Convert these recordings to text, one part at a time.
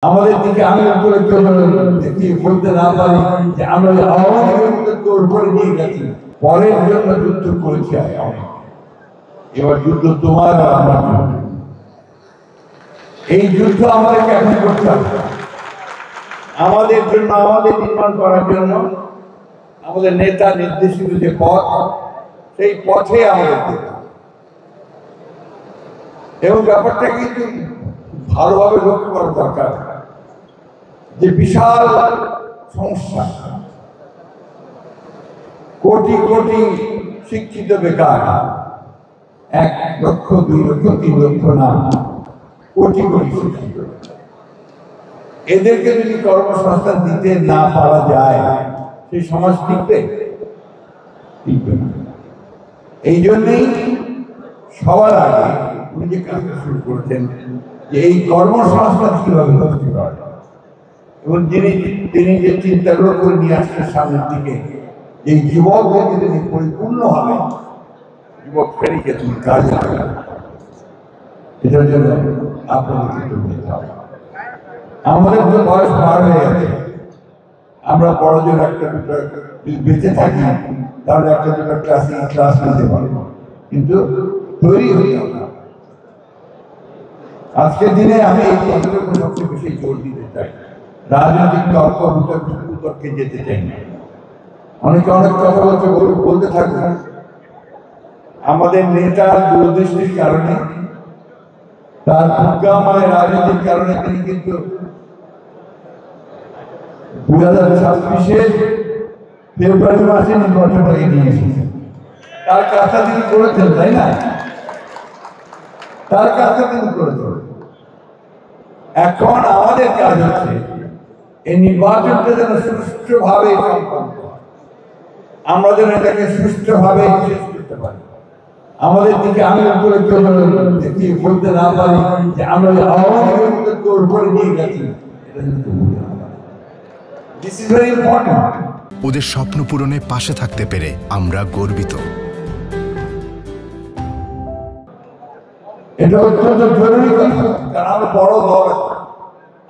আমাদের দিকে আঙুল করে বলতে না পারি যে আমরা আওয়ামী লীগের জোর করে নিয়ে গেছি, পরের জন্য যুদ্ধ করেছি। এবার যুদ্ধ তোমার আর আমার জন্য। এই যুদ্ধ আমাদেরকে এখন করতে হবে, আমাদের জন্য, আমাদের নির্মাণ করার জন্য। আমাদের নেতা নির্দেশিত যে পথ, সেই পথে আমাদের যেতে হবে। এবং ব্যাপারটা কিন্তু ভালোভাবে লক্ষ্য করা দরকার যে বিশাল সমস্যা, কোটি কোটি শিক্ষিত বেকার, 1 লক্ষ 2 লক্ষ 3 লক্ষ না, কোটি কোটি শিক্ষিত। এদেরকে যদি কর্মসংস্থান দিতে না পারা যায়, সেই সমাজ টিকবে না। এই জন্যই সবার আগে উনি যে কাজটা শুরু করেছেন যে এই কর্মসংস্থান কিভাবে তৈরি করা যায়, এবং তিনি যে চিন্তাগুলো করে নিয়ে আসছেন সামনের দিকে, এই যুবকদেরকে যদি পরিপূর্ণ হবে, যুবক ফেরিকে তুমি কাজে লাগাবে, এটার জন্য আপনাদেরকে নিতে হবে। আমাদের তো বয়স পার হয়ে গেছে, আমরা বড়জন একটা দুটো বেঁচে থাকি, তাহলে একটা দুটো ক্লাস নিতে পারবো, কিন্তু তৈরি হই আমরা। আজকের দিনে আমি এই কথাটার উপর সবচেয়ে বেশি জোর দিতে চাই, রাজনৈতিক তর্ক বিতর্কে যেতে চাই না। অনেকে অনেক কথা বলতে থাকবে। আমাদের নেতার দূরদৃষ্টির কারণে, তার প্রজ্ঞাময় রাজনীতির কারণে তিনি কিন্তু 2026-এর ফেব্রুয়ারি মাসে নির্বাচনটাকে নিয়ে এসেছেন। তার কাজটা তিনি করেছেন, তাই না? তার কাজটা তিনি করেছেন। এখন আমাদের কাজ হচ্ছে এই নির্বাচনটা যেন সুষ্ঠুভাবে সম্পন্ন হয়, আমরা যেন এটাকে সুষ্ঠুভাবে শেষ করতে পারি। আমাদের দিকে আঙুল করে বলতে না পারি যে আমরা আওয়ামী লীগের জোর করে নিয়ে গেছি, এটা কিন্তু দিস ইজ ভেরি ইম্পর্টেন্ট। ওদের স্বপ্ন পূরণে পাশে থাকতে পেরে আমরা গর্বিত। এটা অত্যন্ত জরুরি কথা, কারণ আমরা বড় দল,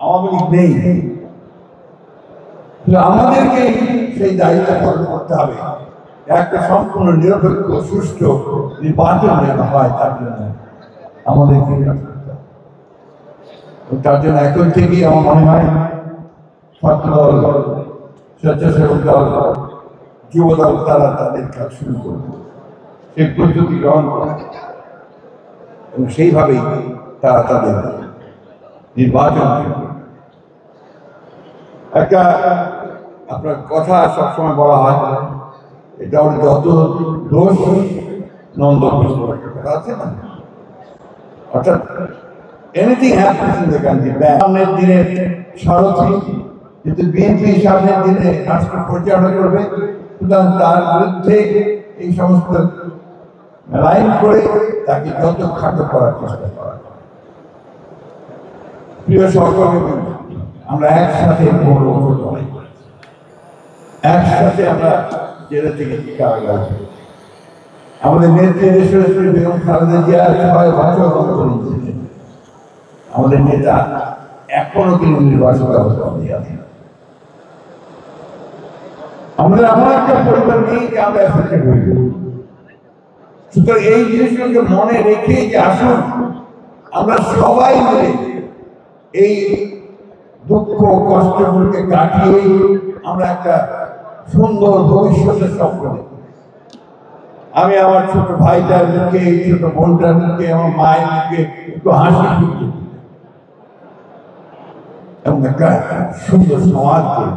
আওয়ামী লীগ নেই। আমাদেরকে সেই দায়িত্ব পালন করতে হবে, একটা সম্পূর্ণ নিরপেক্ষ সুষ্ঠু নির্বাচন যেন হয়, তার জন্য আমাদেরকে তার জন্য এখন থেকেই আমার মনে হয় ছাত্র দল, স্বেচ্ছাসেবক দল, যুব দল, তারা তাদের কাজ শুরু করবে, সেই প্রস্তুতি গ্রহণ করে, এবং সেইভাবেই তারা তাদের নির্বাচন একটা আপনার কথা সবসময় বলা হয়, এটা ওর যত দোষ নন্দ আছে না, অর্থাৎ anything happens in the country. সামনের দিনে সারথি, কিন্তু বিএনপি সামনের দিনে রাষ্ট্র পরিচালনা করবে, সুতরাং তার বিরুদ্ধে এই সমস্ত লাইন করে তাকে যত খাটো করার চেষ্টা করা। প্রিয় সহকর্মী, আমরা একসাথে বড় লড়াই করেছি, একসাথে আমরা জেলে থেকে কারাগার। আমাদের নেত্রী দেশনেত্রী বেগম খালেদা জিয়া 6 বছর অন্তর, আমাদের নেতা এখনো কিন্তু নির্বাচন ব্যবস্থা আছে। আমাদের এমন একটা পরিবার নেই যে আমরা এফেক্টেড হইব। সুতরাং এই জিনিসগুলোকে মনে রেখে যে আসুন আমরা সবাই মিলে এই দুঃখ কষ্টগুলোকে কাটিয়ে আমরা একটা সুন্দর ভবিষ্যতের স্বপ্ন দেখি। আমি আমার ছোট ভাইটার মুখে, ছোট বোনটার মুখে, আমার মায়ের মুখে একটু হাসি ফুটে এবং একটা সুন্দর সমাজ করি।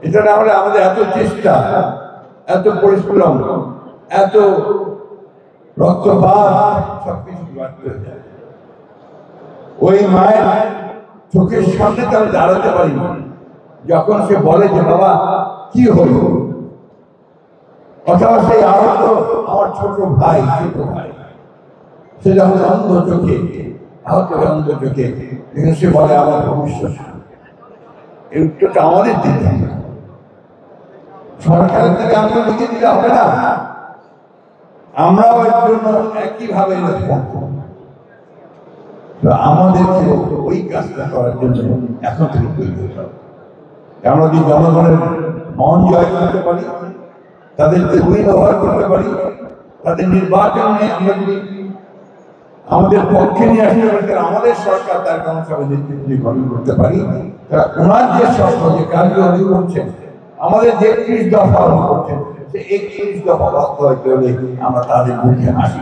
এটা না হলে আমাদের এত চেষ্টা, এত পরিশ্রম, এত রক্তপাত সবকিছু ব্যর্থ হয়ে যায়। ওই মায়ের চোখের সামনে তো আমি দাঁড়াতে পারি না যখন সে বলে যে বাবা কি হলো, অথবা সেই আহত আমার ছোট ভাই, সে যখন অন্ধ চোখে আহত অন্ধ চোখে সে বলে আমার ভবিষ্যৎ, এই উত্তরটা আমাদের দিতে হবে। সরকারের থেকে আমরা লিখে দিলে হবে না, আমরাও এর জন্য একইভাবে রেসপন্স করব। তো আমাদেরকে ওই কাজটা করার জন্য এখন থেকে তৈরি হতে হবে। আমরা যদি জনগণের মন জয় করতে পারি, তাদেরকে ব্যবহার করতে পারি, তাদের নির্বাচনে আমরা যদি আমাদের পক্ষে নিয়ে আসতে পারি, আমাদের সরকার তার কর্মসভা নেতৃত্ব গঠন করতে পারি, তারা ওনার যে স্বপ্ন যে কার্যকরী করছেন, আমাদের যে 31 দফা করছেন, সে 31 দফা বাস্তবায়িত হলে আমরা তাদের মুখে হাসি।